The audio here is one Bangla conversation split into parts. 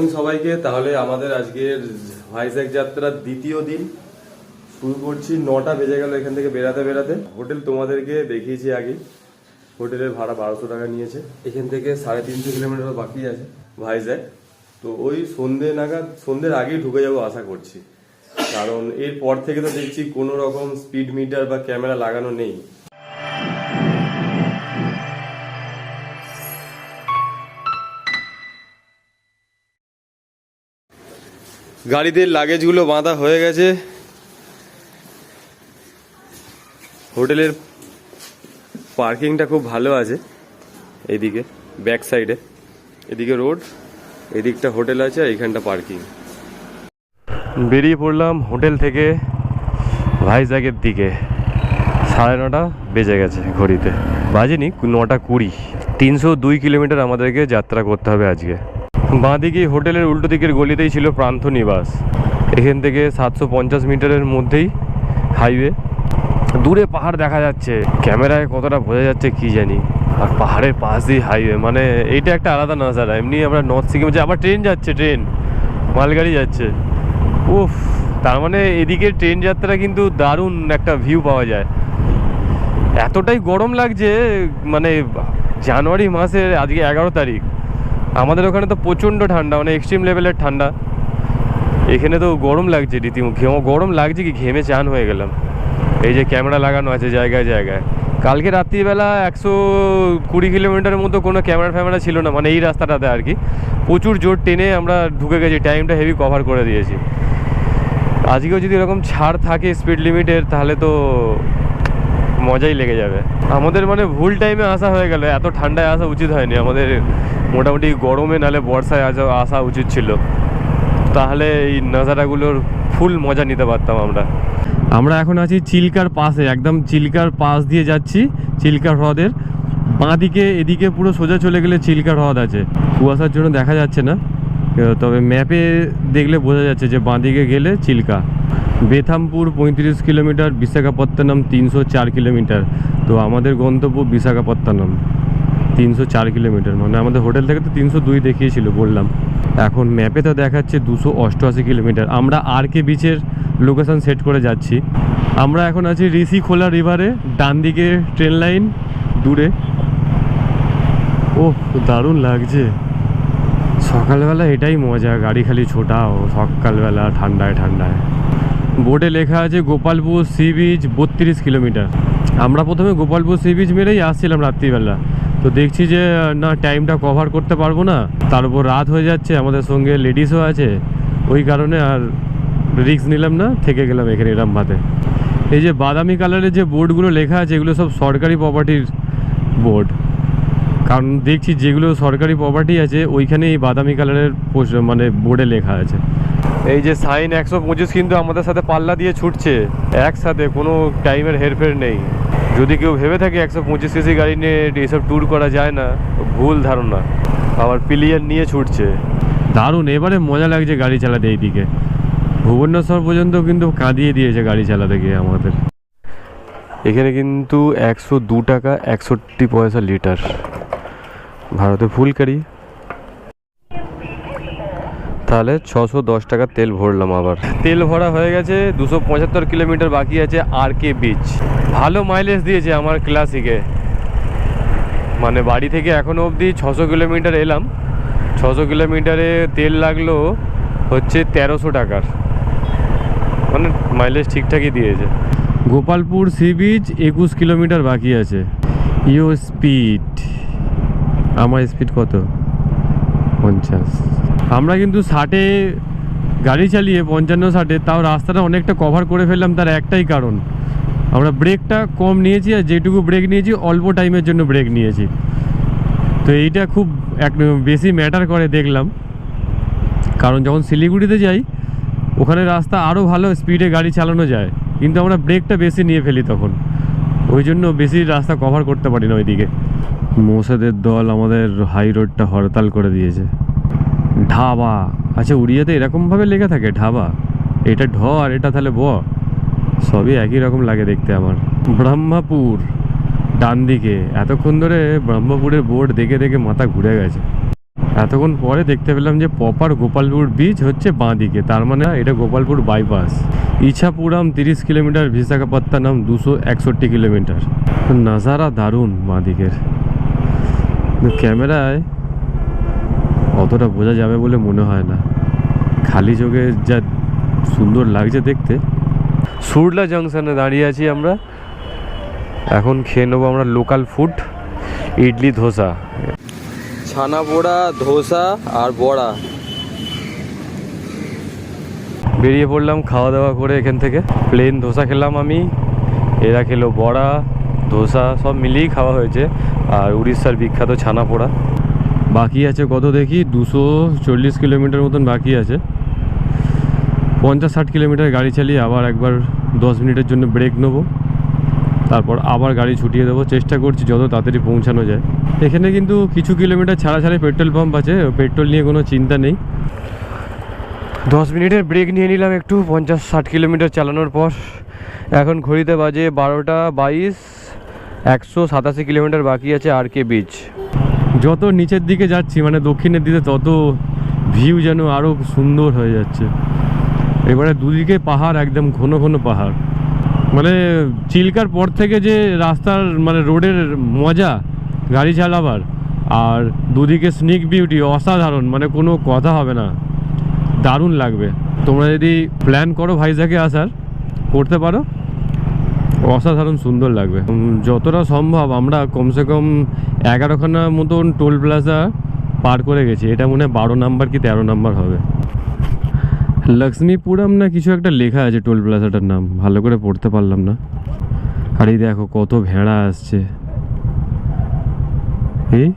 মর্নিং সবাইকে। তাহলে আমাদের আজকের ভাইজ্যাক যাত্রার দ্বিতীয় দিন শুরু করছি। 9টা বেজে গেল এখান থেকে বেরাতে বেরাতে। হোটেল তোমাদেরকে দেখিয়েছি আগে, হোটেলের ভাড়া 1200 টাকা নিয়েছে। এখান থেকে 350 কিলোমিটার বাকি আছে ভাইজ্যাক। তো ওই সন্ধ্যের আগেই ঢুকে যাবো আশা করছি, কারণ এরপর থেকে তো দেখছি কোনো রকম স্পিড মিটার বা ক্যামেরা লাগানো নেই। গাড়িতে লাগেজগুলো বাঁধা হয়ে গেছে। হোটেলের পার্কিংটা খুব ভালো আছে, এইদিকে ব্যাক সাইডে, এদিকে রোড, এদিকটা হোটেল আছে আর এইখানটা পার্কিং। বেরিয়ে পড়লাম হোটেল থেকে ভাইজ্যাকের দিকে। 9:30 বেজে গেছে ঘড়িতে, বাজেনি 9:20। 302 কিলোমিটার আমাদেরকে যাত্রা করতে হবে আজকে। বাঁদিকে হোটেলের উল্টো দিকের গলিতেই ছিল প্রান্ত নিবাস। এখান থেকে 750 মিটারের মধ্যেই হাইওয়ে। দূরে পাহাড় দেখা যাচ্ছে, ক্যামেরায় কতটা বোঝা যাচ্ছে কি জানি। আর পাহাড়ের পাশ দিয়ে হাইওয়ে, মানে এইটা একটা আলাদা নজারা। এমনি আমরা নর্থ সিকিমে যে আবার ট্রেন যাচ্ছে, মালগাড়ি যাচ্ছে, উফ। তার মানে এদিকে ট্রেন যাত্রা কিন্তু দারুণ একটা ভিউ পাওয়া যায়। এতটাই গরম লাগছে, মানে জানুয়ারি মাসের আজকে 11 তারিখ। আমাদের ওখানে তো প্রচণ্ড ঠান্ডা, মানে এক্সট্রিম লেভেলের ঠান্ডা। এখানে তো গরম লাগছে রীতিমতো, গরম লাগছে কি ঘেমে চান হয়ে গেলাম। এই যে ক্যামেরা লাগানো আছে জায়গায় জায়গায়। কালকে রাত্রিবেলা 120 কিলোমিটারের মতো কোনো ক্যামেরা ছিল না, মানে এই রাস্তাটাতে আর কি। প্রচুর জোর টেনে আমরা ঢুকে গেছি, টাইমটা হেভি কভার করে দিয়েছি। আজকেও যদি এরকম ছাড় থাকে স্পিড লিমিটের, তাহলে তো মজাই লেগে যাবে। আমাদের মানে ভুল টাইমে আসা হয়ে গেল, এত ঠান্ডায় আসা উচিত হয়নি আমাদের। মোটামুটি গরমে নালে বর্ষায় আসা উচিত ছিল, তাহলে এই নজারাগুলোর ফুল মজা নিতে পারতাম আমরা এখন আছি চিল্কার পাশে, একদম চিল্কার পাশ দিয়ে যাচ্ছি। চিল্কা হ্রদের বাঁদিকে, এদিকে পুরো সোজা চলে গেলে চিল্কা হ্রদ আছে। কুয়াশার জন্য দেখা যাচ্ছে না, তবে ম্যাপে দেখলে বোঝা যাচ্ছে যে বাঁদিকে গেলে চিল্কা। বেথামপুর 35 kilometre, Visakhapatnam 304 kilometre. তো আমাদের গন্তব্য বিশাখাপত্তনম, 304 কিলোমিটার। মানে আমাদের হোটেল থেকে তো 302 দেখিয়েছিল বললাম। এখন ম্যাপে তো দেখাচ্ছে 288 কিলোমিটার। আমরা RK বিচের লোকেশন সেট করে যাচ্ছি। আমরা এখন আছি ঋষিখোলা রিভারে, ডান দিকে ট্রেন লাইন দূরে। ওহ, দারুণ লাগছে। সকালবেলা এটাই মজা, গাড়ি খালি ছোটাও সকালবেলা ঠান্ডায় ঠান্ডায়। বোর্ডে লেখা আছে গোপালপুর সি বিচ 32 কিলোমিটার। আমরা প্রথমে গোপালপুর সি বিচ মেরেই আসছিলাম রাত্রিবেলা। তো দেখছি যে না, টাইমটা কভার করতে পারবো না, তার উপর রাত হয়ে যাচ্ছে, আমাদের সঙ্গে লেডিসও আছে। ওই কারণে আর রিস্ক নিলাম না, থেকে গেলাম এখানে এরামবাদে। এই যে বাদামি কালারের যে বোর্ডগুলো লেখা আছে, এগুলো সব সরকারি প্রপার্টির বোর্ড। কারণ দেখছি যেগুলো সরকারি প্রপার্টি আছে ওইখানে এই বাদামি কালারের মানে বোর্ডে লেখা আছে। এই যে সাইন 125 কিন্তু আমাদের সাথে পাল্লা দিয়ে ছুটছে একসাথে, কোনো টাইমের হেরফের নেই। যদি কেউ ভেবে থাকে 125 সিসি গাড়ি নিয়ে এসব ট্যুর করা যায় না, ভুল ধারণা। আবার পিলিয়ন নিয়ে ছুটছে, দারুণ। এবারে মজা লাগছে গাড়ি চালাতে। এইদিকে ভুবনেশ্বর পর্যন্ত কিন্তু কাঁদিয়ে দিয়েছে গাড়ি চালাতে গিয়ে আমাদের। এখানে কিন্তু 102 টাকা 61 পয়সা লিটার ভারতে ফুল গাড়ি। তাহলে 610 টাকা তেল ভরলাম। আবার তেল ভরা হয়ে গেছে, 275 কিলোমিটার বাকি আছে RK বিচ। ভালো মাইলেজ দিয়েছে আমার ক্লাসিকে। মানে বাড়ি থেকে এখনো অবধি 600 কিলোমিটার এলাম। 600 কিলোমিটারে তেল লাগলো হচ্ছে 1300 টাকার, মানে মাইলেজ ঠিকঠাকই দিয়েছে। গোপালপুর সি বিচ 21 কিলোমিটার বাকি আছে। ইও স্পিড, আমার স্পিড কত? 50। আমরা কিন্তু 60-এ গাড়ি চালিয়ে 55-60, তাও রাস্তাটা অনেকটা কভার করে ফেললাম। তার একটাই কারণ, আমরা ব্রেকটা কম নিয়েছি, আর যেটুকু ব্রেক নিয়েছি অল্প টাইমের জন্য ব্রেক নিয়েছি। তো এইটা খুব বেশি ম্যাটার করে দেখলাম। কারণ যখন শিলিগুড়িতে যাই, ওখানে রাস্তা আরও ভালো স্পিডে গাড়ি চালানো যায়, কিন্তু আমরা ব্রেকটা বেশি নিয়ে ফেলি তখন, ওই জন্য বেশি রাস্তা কভার করতে পারি না ওইদিকে। মোসাদের দল আমাদের হাই রোডটা হরতাল করে দিয়েছে। ঢাবা, আচ্ছা উড়িয়াতে এরকমভাবে লেখা থাকে ঢাবা। এটা ঢ আর এটা তাহলে ব, সবই একই রকম লাগে দেখতে আমার। ব্রহ্মপুর ডান দিকে। এতক্ষণ ধরে ব্রহ্মপুরের বোর্ড দেখে দেখে মাথা ঘুরে গেছে। এতক্ষণ পরে দেখতে পেলাম যে প্রপার গোপালপুর বিচ হচ্ছে বাঁ দিকে, তার মানে এটা Gopalpur bypass. Ichapuram 30 kilometre, Visakhapatnam 261 kilometre. নাজারা দারুণ বাঁ দিকের, ক্যামেরায় অতটা বোঝা যাবে বলে মনে হয় না, খালি চোখে যা সুন্দর লাগছে দেখতে। সুরলা জাংশনে দাঁড়িয়ে আছি আমরা, এখন খেয়ে নেবো আমরা লোকাল ফুড, ইডলি ধোসা, ছানা পোড়া, ধোসা আর বড়া। বেরিয়ে পড়লাম খাওয়া দাওয়া করে এখান থেকে। প্লেন ধোসা খেলাম আমি, এরা খেলো বড়া, ধোসা, সব মিলিয়েই খাওয়া হয়েছে। আর উড়িষ্যার বিখ্যাত ছানা পোড়া। বাকি আছে কত দেখি, 240 কিলোমিটার মতন বাকি আছে। 50-60 কিলোমিটার গাড়ি চালিয়ে আবার একবার 10 মিনিটের জন্য ব্রেক নেবো, তারপর আবার গাড়ি ছুটিয়ে দেবো। চেষ্টা করছি যত তাড়াতাড়ি পৌঁছানো যায়। এখানে কিন্তু কিছু কিলোমিটার ছাড়া ছাড়াই পেট্রোল পাম্প আছে, পেট্রোল নিয়ে কোনো চিন্তা নেই। 10 মিনিটের ব্রেক নিয়ে নিলাম একটু 50-60 কিলোমিটার চালানোর পর। এখন ঘড়িতে বাজে 12টা 22, 187 কিলোমিটার বাকি আছে আরকে বিচ। যত নিচের দিকে যাচ্ছি মানে দক্ষিণের দিকে, তত ভিউ যেন আরও সুন্দর হয়ে যাচ্ছে। এবারে দুদিকে পাহাড়, একদম ঘন ঘন পাহাড়। মানে চিল্কার পর থেকে যে রাস্তার মানে রোডের মজা গাড়ি চালাবার, আর দুদিকে স্নিক বিউটি অসাধারণ, মানে কোনো কথা হবে না, দারুণ লাগবে। তোমরা যদি প্ল্যান করো ভাইজ্যাগে আসার, করতে পারো, অসাধারণ সুন্দর লাগবে। যতটা সম্ভব আমরা কমসে কম 11খানা মতন টোল প্লাজা পার করে গেছি। এটা মনে হয় 12 নাম্বার কি 13 নাম্বার হবে। লক্ষ্মীপুরম না কিছু একটা লেখা আছে টোল প্লাজাটার নাম, ভালো করে পড়তে পারলাম না। আর এই দেখো কত ভেড়া আসছে, এই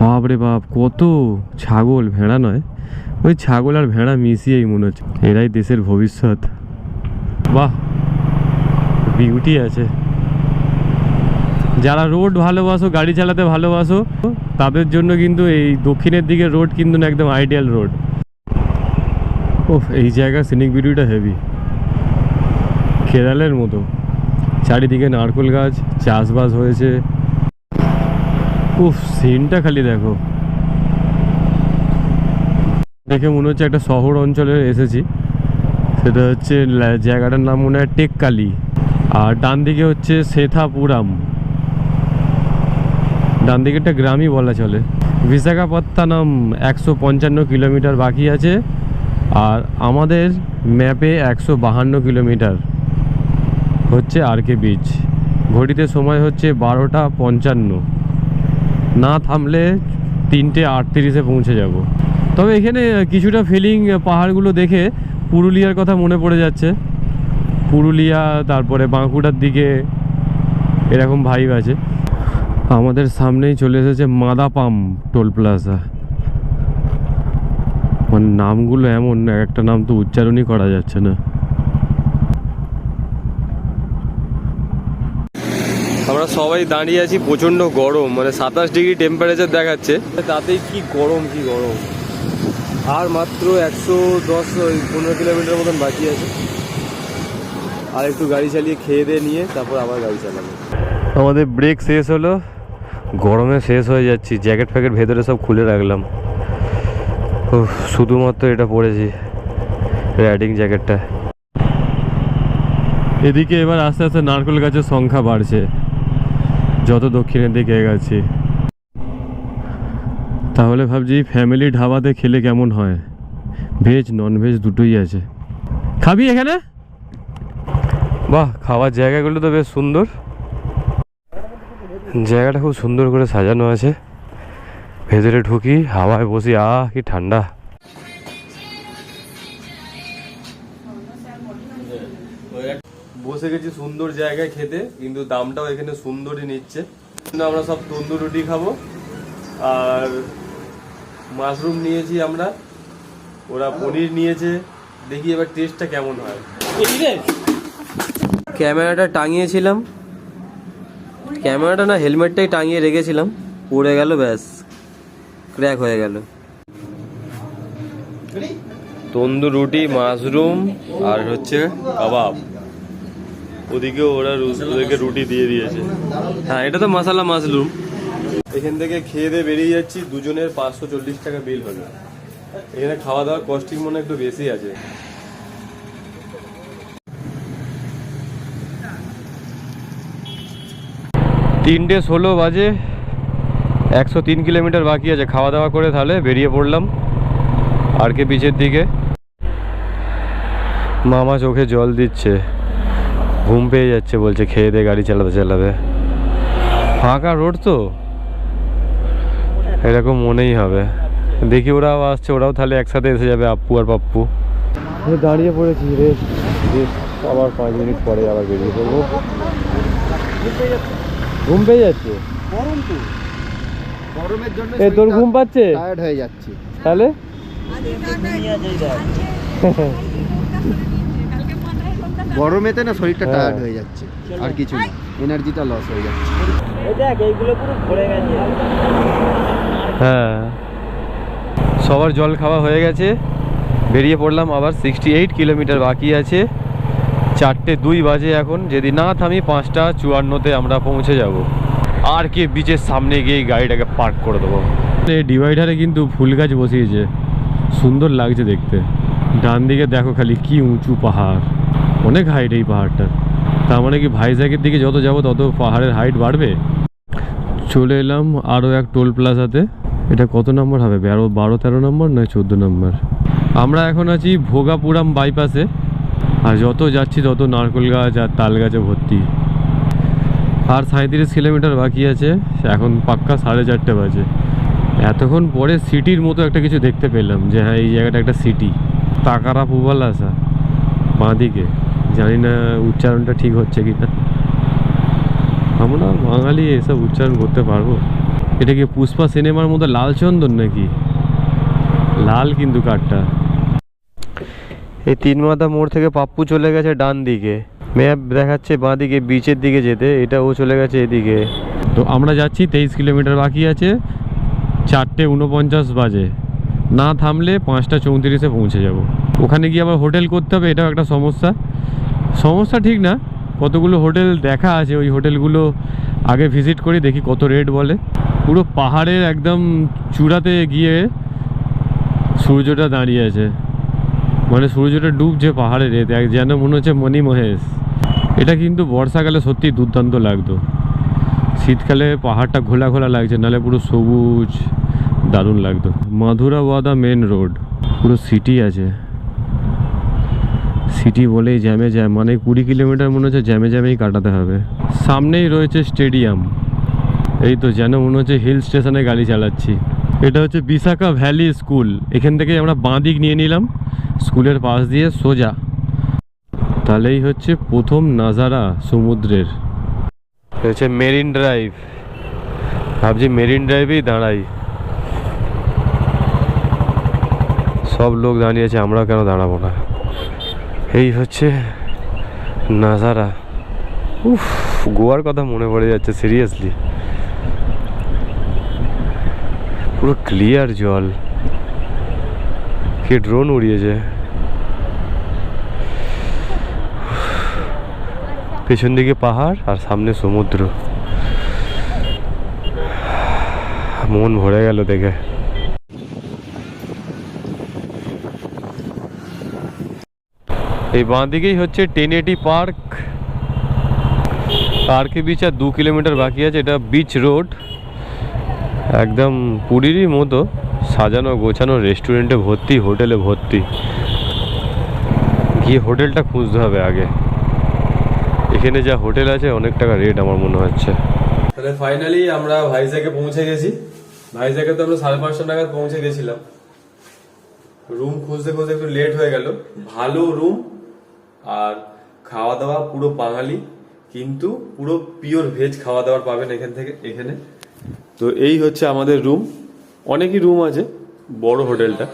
বাপরে বাপ, কত ছাগল, ভেড়া নয়, ওই ছাগল আর ভেড়া মিশিয়েই মনে হচ্ছে। এরাই দেশের ভবিষ্যৎ। বাহ, বিউটি আছে। যারা রোড ভালোবাসো, গাড়ি চালাতে ভালোবাসো, তাদের জন্য কিন্তু এই দক্ষিণের দিকের রোড কিন্তু একদম আইডিয়াল রোড। ওহ, এই জায়গার সিনিক বিউটিটা হেভি, কেরালের মতো। চারিদিকে নারকেল গাছ, চাষবাস হয়েছে। উফ, সিনটা খালি দেখো, দেখে মনে হচ্ছে একটা শহর অঞ্চলে এসেছি। সেটা হচ্ছে জায়গাটার নাম মনে হয় টেক্কালি। আর ডান দিকে হচ্ছে সেথাপুরাম, ডান দিকে একটা গ্রামই বলা চলে। বিশাখাপত্তনম 155 কিলোমিটার বাকি আছে, আর আমাদের ম্যাপে 152 কিলোমিটার হচ্ছে আরকে বিচ। ঘড়িতে সময় হচ্ছে 12টা 55, না থামলে 3টে 38-এ পৌঁছে যাব। তবে এখানে কিছুটা ফিলিং, পাহাড়গুলো দেখে পুরুলিয়ার কথা মনে পড়ে যাচ্ছে। পুরুলিয়া, তারপরে বাঁকুড়ার দিকে এরকম ভাইব আছে। আমাদের সামনেই চলে এসেছে মাদাপাম টোল প্লাজা। মানে নামগুলো এমন, একটা নাম তো উচ্চারণই করা যাচ্ছে না। আমরা সবাই দাঁড়িয়ে আছি, প্রচণ্ড গরম, মানে 27 ডিগ্রি টেম্পারেচার দেখাচ্ছে। তাতেই কি গরম, কি গরম। আর মাত্র 110-15 কিলোমিটার মতন বাকি আছে। আর একটু গাড়ি চালিয়ে খেয়ে দিয়ে নিয়ে তারপর আবার গাড়ি চালাবো। আমাদের ব্রেক শেষ হলো, গরমে শেষ হয়ে যাচ্ছি। জ্যাকেট ফ্যাকেট ভেতরে সব খুলে রাখলাম, শুধুমাত্র এটা পরেছি, রাইডিং জ্যাকেটটা। এদিকে এবার আস্তে আস্তে নারকেল গাছের সংখ্যা বাড়ছে যত দক্ষিণের দিকে এগোচ্ছি। তাহলে ভাবছি ফ্যামিলি ধাবাতে খেলে কেমন হয়, ভেজ নন ভেজ দুটোই আছে। খাবি এখানে? বাহ, খাওয়ার জায়গাগুলো তো বেশ সুন্দর, জায়গাটা খুব সুন্দর করে সাজানো আছে। ভেতরে ঢুকি, হাওয়ায় বসি, কি ঠান্ডা। বসে গেছি সুন্দর জায়গায় খেতে, কিন্তু দামটাও এখানে সুন্দরই নিচ্ছে। আমরা সব তন্দুর রুটি খাবো, আর মাশরুম নিয়েছি আমরা, ওরা পনির নিয়েছে। দেখি এবার টেস্টটা কেমন হয়। ক্যামেরাটা টাঙিয়েছিলাম, ক্যামেরাটা না হেলমেটটাই টাঙিয়ে রেখেছিলাম, পড়ে গেল, ব্যাস ক্র্যাক হয়ে গেল। তন্দুর রুটি, মাশরুম আর হচ্ছে কাবাব। ওদিকে ওরা ওদেরকে রুটি দিয়ে দিয়েছে। হ্যাঁ, এটা তো মশালা মাশরুম। এখান থেকে খেয়ে দিয়ে বেরিয়ে যাচ্ছি, দুজনের 540 টাকা বিল হলো। এখানে খাওয়া দাওয়ার কস্টিং মনে একটু বেশি আছে। তিনটে 16 বাজে, 103 কিলোমিটার বাকি আছে। খাওয়া দাওয়া করে তাহলে বেরিয়ে পড়লাম আর কে বিচের দিকে। মামা চোখে জল দিচ্ছে, ঘুম পেয়ে যাচ্ছে, বলছে খেয়ে দিয়ে গাড়ি চালাতে চালাতে। ফাঁকা রোড তো, এরকম মনেই হবে। দেখি ওরাও আসছে, ওরাও তাহলে একসাথে এসে যাবে, আপ্পু আর পাপ্পু। দাঁড়িয়ে পড়েছি, রেস্ট আবার 5 মিনিট পরে আবার বেরিয়ে পড়বো। ঘুম পেয়ে যাচ্ছে, গরমের জন্য তোর ঘুম পাচ্ছে, টায়ার্ড হয়ে যাচ্ছি। তাহলে গরমেতে না শরীরটা টায়ার্ড হয়ে যাচ্ছে, আর কিছু না, এনার্জিটা লস হয়ে যাচ্ছে। হ্যাঁ, সবার জল খাওয়া হয়ে গেছে, বেরিয়ে পড়লাম আবার। 68 কিলোমিটার বাকি আছে, 4:02 বাজে এখন। যদি না থামি 5:54-তে আমরা পৌঁছে যাব। আর কে বিচের সামনে গিয়ে গাড়িটাকে পার্ক করে দেবো। এই ডিভাইডারে কিন্তু ফুল গাছ বসিয়েছে, সুন্দর লাগছে দেখতে। ডান দিকে দেখো খালি কি উঁচু পাহাড়, অনেক হাইট এই পাহাড়টা। তার মানে কি ভাইজ্যাগের দিকে যত যাবো তত পাহাড়ের হাইট বাড়বে। চলে এলাম আরও এক টোল প্লাজাতে। এটা কত নম্বর হবে, 12-13 নম্বর নয় 14 নম্বর। আমরা এখন আছি ভোগাপুরাম বাইপাসে, আর যত যাচ্ছি তত নারকেল গাছ আর তাল গাছে ভর্তি। আর 37 কিলোমিটার বাকি আছে, এখন পাক্কা 4:30 বাজে। এতক্ষণ পরে সিটির মতো একটা কিছু দেখতে পেলাম, যে হ্যাঁ এই জায়গাটা একটা সিটি। তাকারা পুবাল আসা বাঁদিকে, জানি না উচ্চারণটা ঠিক হচ্ছে কি না। আমরা বাঙালি এসব উচ্চারণ করতে পারবো? এটা কি পুষ্পা সিনেমার মধ্যে লাল চন্দন নাকি? লাল কিন্তু কাঠটা। এই 3 মাথা মোড় থেকে পাপ্পু চলে গেছে ডান দিকে, ম্যাপ দেখাচ্ছে বাঁ দিকে বিচের দিকে যেতে, এটা ও চলে গেছে এদিকে। তো আমরা যাচ্ছি, 23 কিলোমিটার বাকি আছে, 4:49 বাজে। না থামলে 5:34-এ পৌঁছে যাব। ওখানে গিয়ে আবার হোটেল করতে হবে, এটাও একটা সমস্যা। সমস্যা ঠিক না, কতগুলো হোটেল দেখা আছে, ওই হোটেলগুলো আগে ভিজিট করি, দেখি কত রেট বলে। পুরো পাহাড়ের একদম চূড়াতে গিয়ে সূর্যটা দাঁড়িয়ে আছে, মানে সূর্যটা ডুবছে পাহাড়ের, যেন মনে হচ্ছে মণি মহেশ। এটা কিন্তু বর্ষাকালে সত্যি দুর্দান্ত লাগতো, শীতকালে পাহাড়টা ঘোলা ঘোলা লাগছে, নাহলে পুরো সবুজ, দারুণ লাগতো। মাধুরাওয়াদা মেন রোড, পুরো সিটি আছে। সিটি বলেই জ্যামে জ্যাম, মানে 20 কিলোমিটার মনে হচ্ছে জ্যামে জ্যামেই কাটাতে হবে। সামনেই রয়েছে স্টেডিয়াম, এই তো যেন মনে হচ্ছে হিল স্টেশনে গাড়ি চালাচ্ছি। এটা হচ্ছে বিশাখা ভ্যালি স্কুল, এখান থেকে আমরা বাঁ দিক নিয়ে নিলাম, স্কুলের পাশ দিয়ে সোজা। তাহলেই হচ্ছে প্রথম নাজারা সমুদ্রের। হচ্ছে মেরিন ড্রাইভ, ভাবছি মেরিন ড্রাইভেই দাঁড়াই। সব লোক দাঁড়িয়েছে, আমরা কেন দাঁড়াবো না? এই হচ্ছে নাজারা। উফ, গোয়ার কথা মনে পড়ে যাচ্ছে সিরিয়াসলি। পুরো ক্লিয়ার জল, কে ড্রোন উড়িয়েছে। পেছন দিকে পাহাড় আর সামনে সমুদ্র, মন ভরে গেল দেখে। এই বাঁ দিকেই হচ্ছে 1080 পার্ক। পার্কে বিচ আর 2 কিলোমিটার বাকি আছে। এটা বিচ রোড, একদম পুরীরই মতো সাজানো গোছানো, রেস্টুরেন্টে ভর্তি, হোটেলে ভর্তি। গিয়ে হোটেলটা খুঁজতে হবে আগে। এখানে যা হোটেল আছে অনেক টাকা রেট আমার মনে হচ্ছে। তাহলে ফাইনালি আমরা ভাইজ্যাগে পৌঁছে গেছি। ভাইজ্যাগে তো আমরা 5:30 নাগাদ পৌঁছে গেছিলাম। রুম খুঁজতে খুঁজতে একটু লেট হয়ে গেল। ভালো রুম আর খাওয়া দাওয়া পুরো বাঙালি, কিন্তু পুরো পিওর ভেজ খাওয়া দাওয়ার পাবেন এখানে। তো এই হচ্ছে আমাদের রুম, অনেকই রুম আছে, বড় হোটেলটা।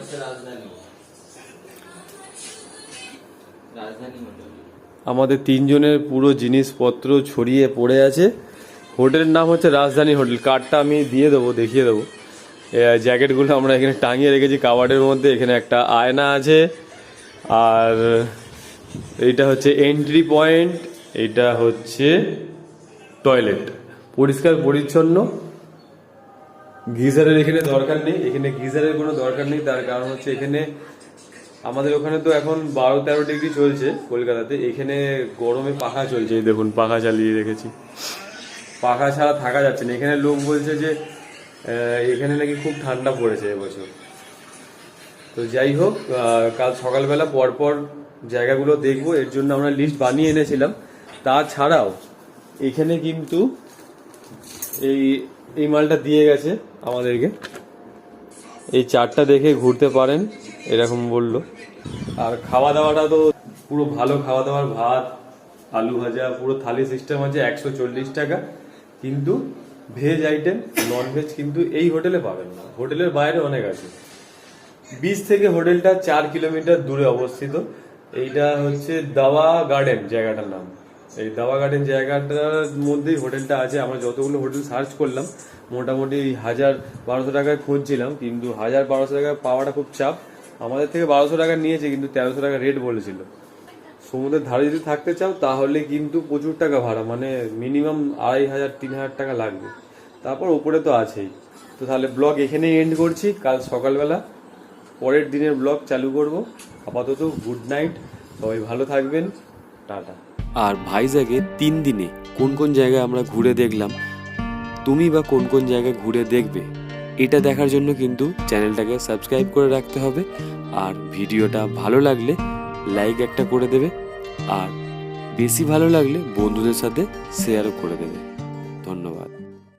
আমাদের 3 জনের পুরো জিনিসপত্র ছড়িয়ে পড়ে আছে। হোটেলের নাম হচ্ছে রাজধানী হোটেল, কার্ডটা আমি দিয়ে দেবো, দেখিয়ে দেবো। জ্যাকেটগুলো আমরা এখানে টাঙিয়ে রেখেছি কাবার্ডের মধ্যে। এখানে একটা আয়না আছে, আর এইটা হচ্ছে এন্ট্রি পয়েন্ট, এইটা হচ্ছে টয়লেট, পরিষ্কার পরিচ্ছন্ন, গিজারের এখানে দরকার নেই, এখানে গিজারের কোনো দরকার নেই। তার কারণ হচ্ছে এখানে আমাদের ওখানে তো এখন 12-13 ডিগ্রি চলছে কলকাতাতে, এখানে গরমে পাখা চলছে। এই দেখুন পাখা চালিয়ে রেখেছি, পাখা ছাড়া থাকা যাচ্ছে না। এখানে লোক বলছে যে এখানে নাকি খুব ঠান্ডা পড়েছে এবছর। তো যাই হোক, কাল সকালবেলা পরপর জায়গাগুলো দেখবো, এর জন্য আমরা লিস্ট বানিয়ে এনেছিলাম। তাছাড়াও এখানে কিন্তু এই মালটা দিয়ে গেছে আমাদেরকে, এই চারটা দেখে ঘুরতে পারেন এরকম বললো। আর খাওয়া দাওয়াটা তো পুরো ভালো খাওয়া দাওয়ার, ভাত আলু ভাজা পুরো থালি সিস্টেম আছে, 140 টাকা। কিন্তু ভেজ আইটেম, নন ভেজ কিন্তু এই হোটেলে পাবেন না, হোটেলের বাইরে অনেক আছে। বিচ থেকে হোটেলটা 4 কিলোমিটার দূরে অবস্থিত। এইটা হচ্ছে দাওয়া গার্ডেন জায়গাটার নাম। এই দাওয়া গার্ডেন জায়গাটার মধ্যেই হোটেলটা আছে। আমরা যতগুলো হোটেল সার্চ করলাম মোটামুটি 1000-1200 টাকায় খুঁজছিলাম, কিন্তু 1000-1200 টাকা পাওয়াটা খুব চাপ। আমাদের থেকে 1200 টাকা নিয়েছে, কিন্তু 1300 টাকা রেট বলেছিল। সমুদ্রের ধারে যদি থাকতে চাও তাহলে কিন্তু প্রচুর টাকা ভাড়া, মানে মিনিমাম 2500-3000 টাকা লাগবে। তারপর ওপরে তো আছেই। তো তাহলে ব্লগ এখানেই এন্ড করছি, কাল সকালবেলা পরের দিনের ব্লগ চালু করব। আপাতত গুড নাইট, সবাই ভালো থাকবেন, টাটা। আর ভাইজ্যাগে 3 দিনে কোন কোন জায়গায় আমরা ঘুরে দেখলাম, তুমি বা কোন কোন জায়গায় ঘুরে দেখবে, এটা দেখার জন্য কিন্তু চ্যানেলটাকে সাবস্ক্রাইব করে রাখতে হবে। আর ভিডিওটা ভালো লাগলে লাইক একটা করে দেবে, আর বেশি ভালো লাগলে বন্ধুদের সাথে শেয়ারও করে দেবে। ধন্যবাদ।